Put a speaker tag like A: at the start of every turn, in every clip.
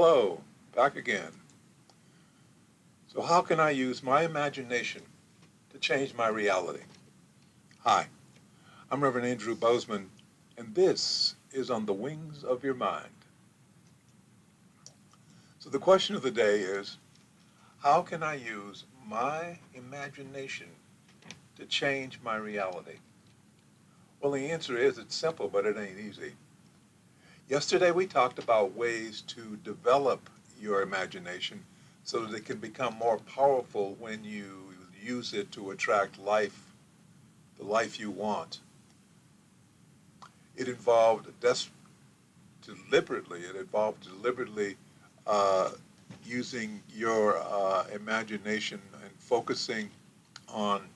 A: Hello, back again. So how can I use my imagination to change my reality? Hi, I'm Rev Andrew Bozeman, and this is On the Wings of Your Mind. So the question of the day is, how can I use my imagination to change my reality? Well, the answer is it's simple, but it ain't easy. Yesterday we talked about ways to develop your imagination so that it can become more powerful when you use it to attract the life you want. It involved deliberately uh, using your imagination and on,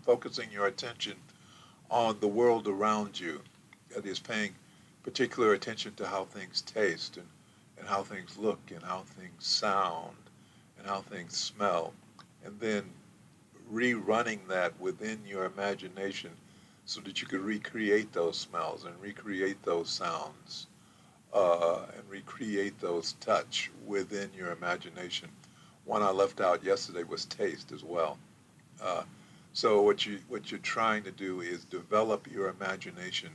A: focusing your attention on the world around you. That is, paying particular attention to how things taste and how things look and how things sound and how things smell, and then rerunning that within your imagination so that you could recreate those smells and recreate those sounds and recreate those touch within your imagination. One I left out yesterday was taste as well. Uh, so what you're trying to do is develop your imagination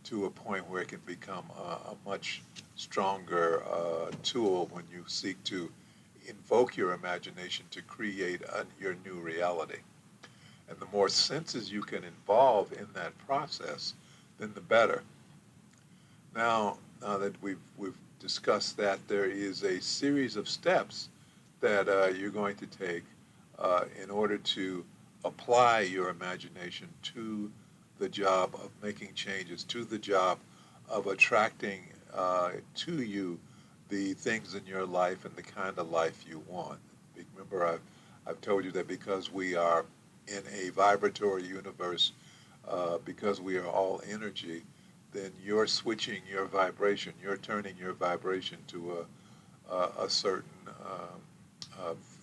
A: to a point where it can become a much stronger tool when you seek to invoke your imagination to create your new reality. And the more senses you can involve in that process, then the better. Now that we've discussed that, there is a series of steps that you're going to take in order to apply your imagination to the job of making changes, to the job of attracting to you the things in your life and the kind of life you want. Remember, I've told you that because we are in a vibratory universe, because we are all energy, then you're switching your vibration, you're turning your vibration to a certain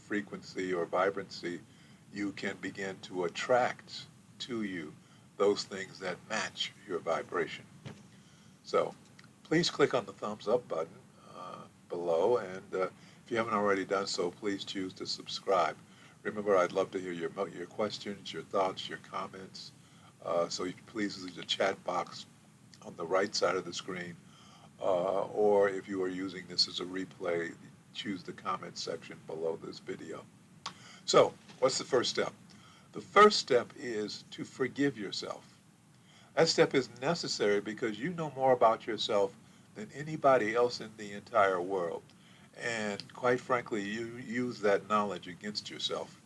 A: frequency or vibrancy. You can begin to attract to you those things that match your vibration. So please click on the thumbs up button below, and if you haven't already done so, please choose to subscribe. Remember, I'd love to hear your questions, your thoughts, your comments. So you can please use the chat box on the right side of the screen, or if you are using this as a replay, choose the comment section below this video. So what's the first step? The first step is to forgive yourself. That step is necessary because you know more about yourself than anybody else in the entire world. And quite frankly, you use that knowledge against yourself.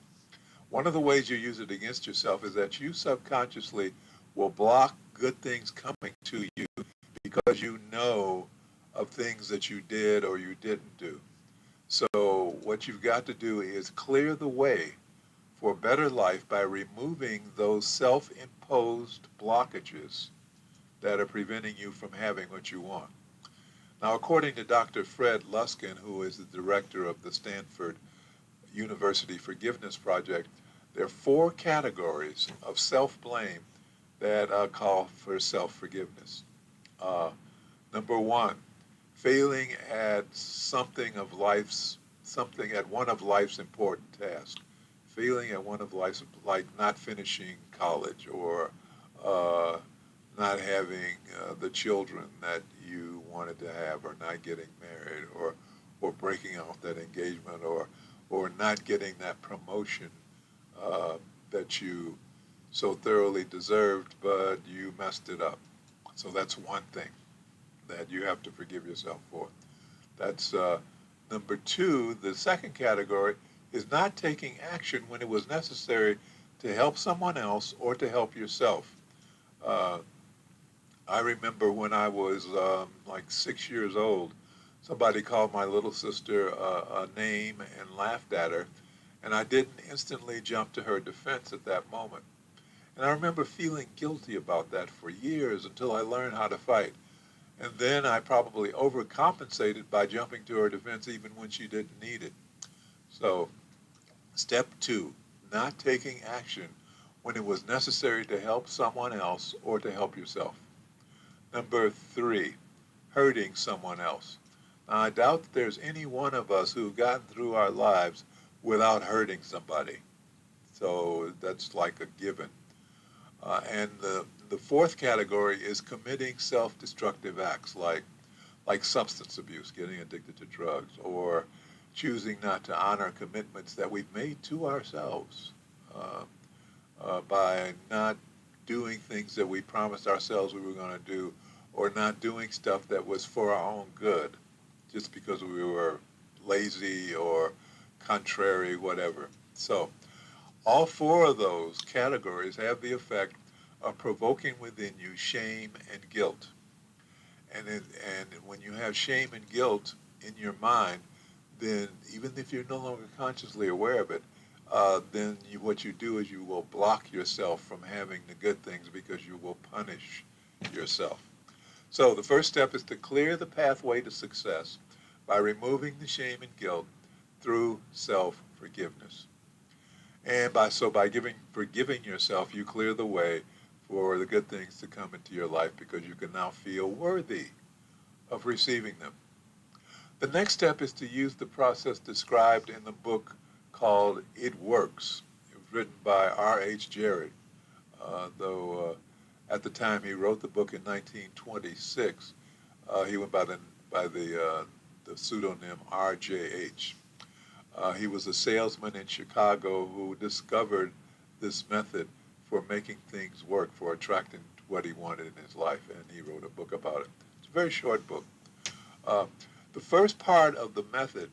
A: One of the ways you use it against yourself is that you subconsciously will block good things coming to you because you know of things that you did or you didn't do. So what you've got to do is clear the way for a better life by removing those self-imposed blockages that are preventing you from having what you want. Now, according to Dr. Fred Luskin, who is the director of the Stanford University Forgiveness Project, there are 4 categories of self-blame that call for self-forgiveness. Number 1, failing at something at one of life's important tasks. Failing at one of life's, like not finishing college or not having the children that you wanted to have, or not getting married, or breaking off that engagement, or not getting that promotion that you so thoroughly deserved, but you messed it up. So that's one thing that you have to forgive yourself for. That's number 2. The second category is not taking action when it was necessary to help someone else or to help yourself. I remember when I was like 6 years old, somebody called my little sister a name and laughed at her, and I didn't instantly jump to her defense at that moment. And I remember feeling guilty about that for years until I learned how to fight. And then I probably overcompensated by jumping to her defense even when she didn't need it. So, step 2, not taking action when it was necessary to help someone else or to help yourself. Number 3, hurting someone else. I doubt that there's any one of us who've gotten through our lives without hurting somebody. So that's like a given. And the fourth category is committing self-destructive acts like substance abuse, getting addicted to drugs, or choosing not to honor commitments that we've made to ourselves by not doing things that we promised ourselves we were going to do, or not doing stuff that was for our own good, just because we were lazy or contrary, whatever. So all four of those categories have the effect of provoking within you shame and guilt. And when you have shame and guilt in your mind, then even if you're no longer consciously aware of it, then what you do is you will block yourself from having the good things because you will punish yourself. So the first step is to clear the pathway to success by removing the shame and guilt through self-forgiveness. And by forgiving yourself, you clear the way for the good things to come into your life because you can now feel worthy of receiving them. The next step is to use the process described in the book called It Works. It was written by R.H. Jarrett, though at the time he wrote the book in 1926, he went by the pseudonym R.J.H. He was a salesman in Chicago who discovered this method for making things work, for attracting what he wanted in his life, and he wrote a book about it. It's a very short book. The first part of the method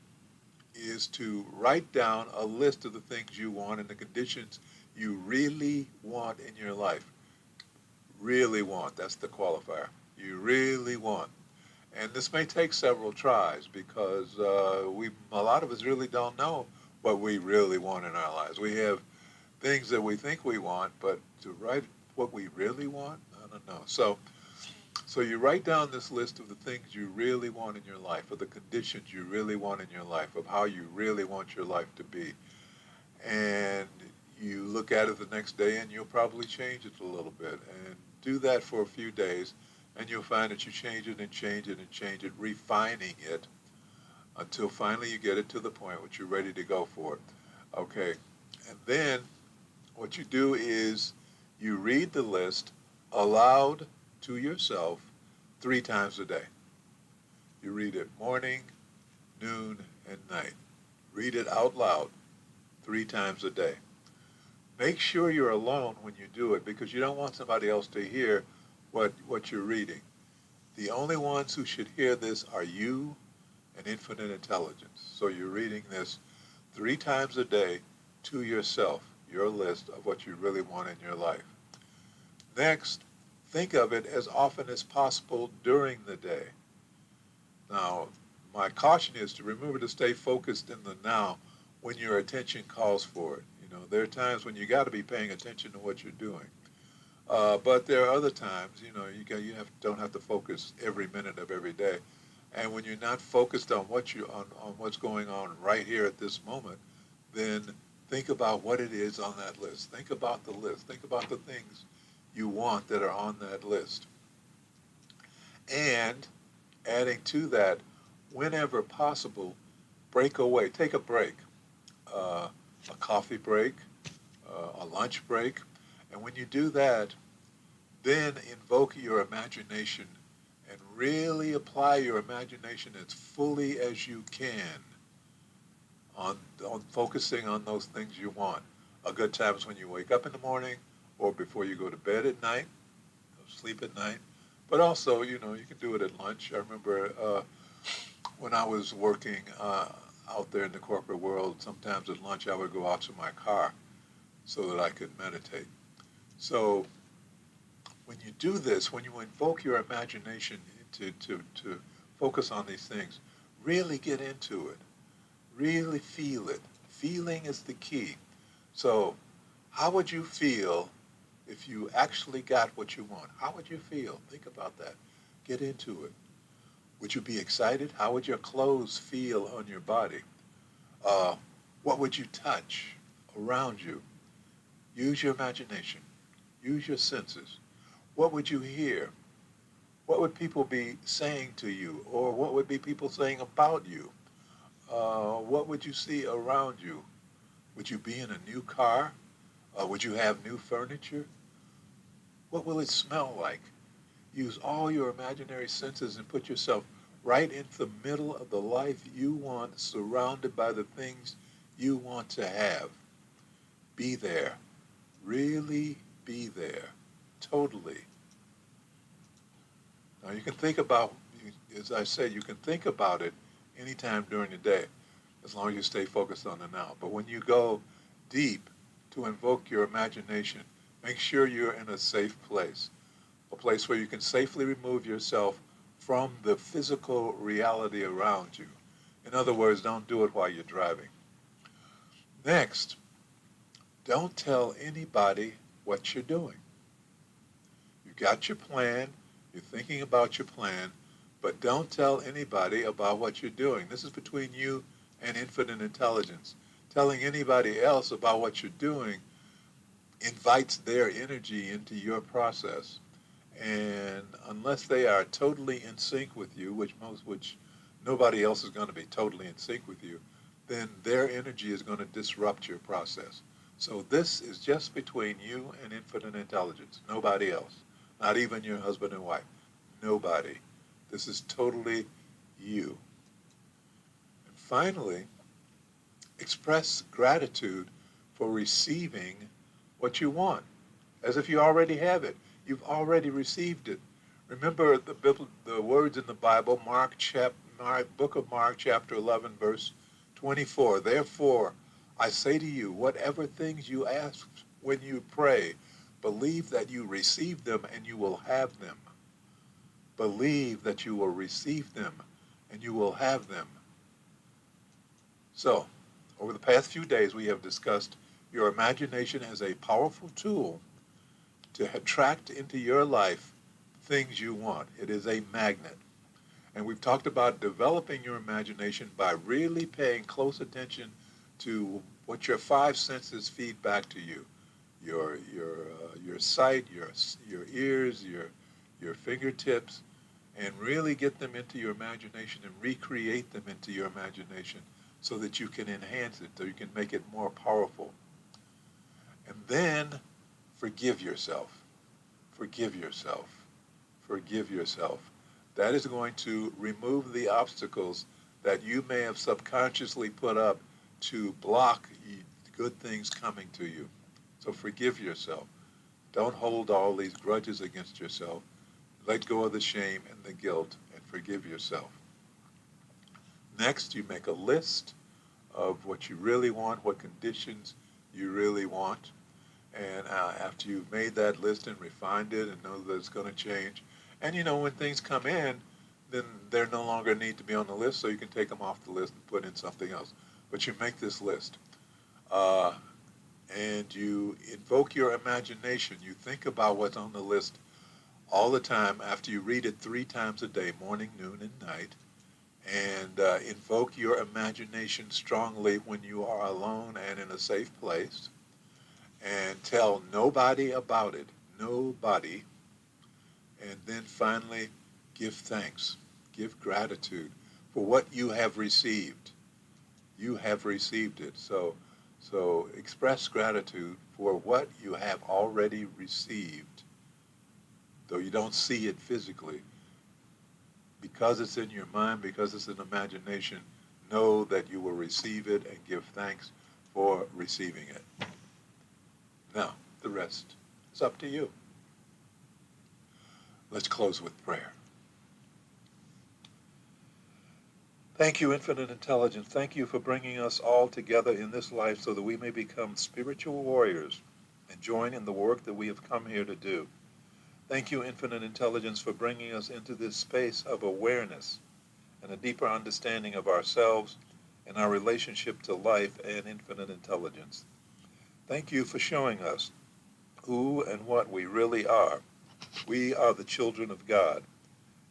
A: is to write down a list of the things you want and the conditions you really want in your life. Really want, that's the qualifier. You really want. And this may take several tries because a lot of us really don't know what we really want in our lives. We have things that we think we want, but to write what we really want, I don't know. So you write down this list of the things you really want in your life, of the conditions you really want in your life, of how you really want your life to be. And you look at it the next day and you'll probably change it a little bit. And do that for a few days, and you'll find that you change it and change it and change it, refining it until finally you get it to the point where you're ready to go for it. Okay, and then what you do is you read the list aloud to yourself 3 times a day. You read it morning, noon, and night. Read it out loud 3 times a day. Make sure you're alone when you do it because you don't want somebody else to hear what you're reading. The only ones who should hear this are you and infinite intelligence. So you're reading this 3 times a day to yourself, your list of what you really want in your life. Next, think of it as often as possible during the day. Now, my caution is to remember to stay focused in the now when your attention calls for it. You know, there are times when you got to be paying attention to what you're doing. But there are other times, you know, don't have to focus every minute of every day. And when you're not focused on what's going on right here at this moment, then think about what it is on that list. Think about the list. Think about the things you want that are on that list. And adding to that, whenever possible, break away. Take a break, a coffee break, a lunch break. And when you do that, then invoke your imagination and really apply your imagination as fully as you can on focusing on those things you want. A good time is when you wake up in the morning or before you go to bed at night, sleep at night. But also, you know, you can do it at lunch. I remember when I was working out there in the corporate world, sometimes at lunch I would go out to my car so that I could meditate. So when you do this, when you invoke your imagination to focus on these things, really get into it. Really feel it. Feeling is the key. So how would you feel if you actually got what you want? How would you feel? Think about that. Get into it. Would you be excited? How would your clothes feel on your body? What would you touch around you? Use your imagination. Use your senses. What would you hear? What would people be saying to you? Or what would be people saying about you? What would you see around you? Would you be in a new car? Would you have new furniture? What will it smell like? Use all your imaginary senses and put yourself right in the middle of the life you want, surrounded by the things you want to have. Be there. Really be there. Totally. Now you can think about, as I said, you can think about it anytime during the day, as long as you stay focused on the now. But when you go deep to invoke your imagination, make sure you're in a safe place, a place where you can safely remove yourself from the physical reality around you. In other words, don't do it while you're driving. Next, don't tell anybody what you're doing. You got your plan, you're thinking about your plan, but don't tell anybody about what you're doing. This is between you and infinite intelligence. Telling anybody else about what you're doing invites their energy into your process. And unless they are totally in sync with you, which nobody else is going to be totally in sync with you, then their energy is going to disrupt your process. So this is just between you and infinite intelligence, nobody else, not even your husband and wife, nobody. This is totally you. And finally, express gratitude for receiving what you want, as if you already have it. You've already received it. Remember the words in the Bible, book of Mark, chapter 11, verse 24. Therefore, I say to you, whatever things you ask when you pray, believe that you receive them and you will have them. Believe that you will receive them and you will have them. So, over the past few days, we have discussed your imagination as a powerful tool to attract into your life things you want. It is a magnet. And we've talked about developing your imagination by really paying close attention to what your five senses feed back to you. Your sight, your ears, your fingertips, and really get them into your imagination and recreate them into your imagination so that you can enhance it, so you can make it more powerful. And then forgive yourself. Forgive yourself. Forgive yourself. That is going to remove the obstacles that you may have subconsciously put up to block good things coming to you. So forgive yourself. Don't hold all these grudges against yourself. Let go of the shame and the guilt and forgive yourself. Next, you make a list of what you really want, what conditions you really want. And after you've made that list and refined it and know that it's going to change, and when things come in, then they no longer need to be on the list, so you can take them off the list and put in something else. But you make this list. And you invoke your imagination. You think about what's on the list all the time after you read it 3 times a day, morning, noon, and night. And invoke your imagination strongly when you are alone and in a safe place. And tell nobody about it, nobody. And then finally, give thanks, give gratitude for what you have received. You have received it. So express gratitude for what you have already received, though you don't see it physically. Because it's in your mind, because it's in imagination, know that you will receive it and give thanks for receiving it. Now, the rest is up to you. Let's close with prayer. Thank you, Infinite Intelligence. Thank you for bringing us all together in this life so that we may become spiritual warriors and join in the work that we have come here to do. Thank you, Infinite Intelligence, for bringing us into this space of awareness and a deeper understanding of ourselves and our relationship to life and infinite intelligence. Thank you for showing us who and what we really are. We are the children of God,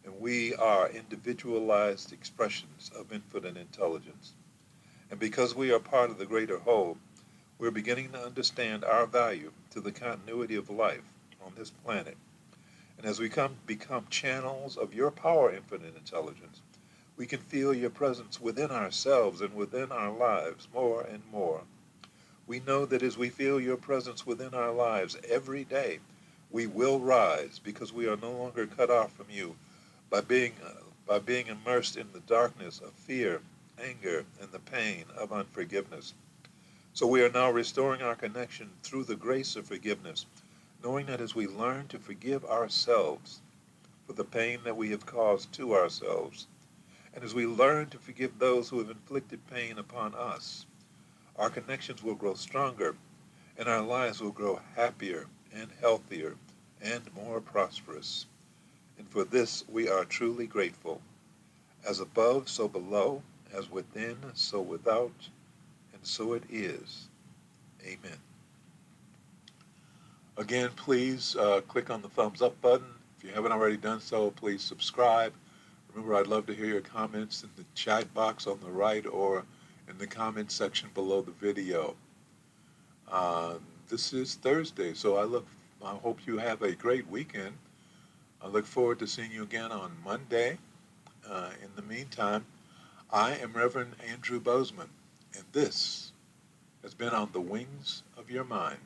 A: and we are individualized expressions of infinite intelligence. And because we are part of the greater whole, we're beginning to understand our value to the continuity of life on this planet. And as we become channels of your power, infinite intelligence, we can feel your presence within ourselves and within our lives more and more. We know that as we feel your presence within our lives every day, we will rise because we are no longer cut off from you by being immersed in the darkness of fear, anger, and the pain of unforgiveness. So we are now restoring our connection through the grace of forgiveness, knowing that as we learn to forgive ourselves for the pain that we have caused to ourselves, and as we learn to forgive those who have inflicted pain upon us, our connections will grow stronger and our lives will grow happier and healthier and more prosperous. And for this we are truly grateful. As above, so below, as within, so without, and so it is. Amen. Again, please click on the thumbs up button. If you haven't already done so, please subscribe. Remember, I'd love to hear your comments in the chat box on the right or in the comment section below the video. This is Thursday, so I hope you have a great weekend. I look forward to seeing you again on Monday. In the meantime, I am Rev Andrew Bozeman, and this has been On the Wings of Your Mind.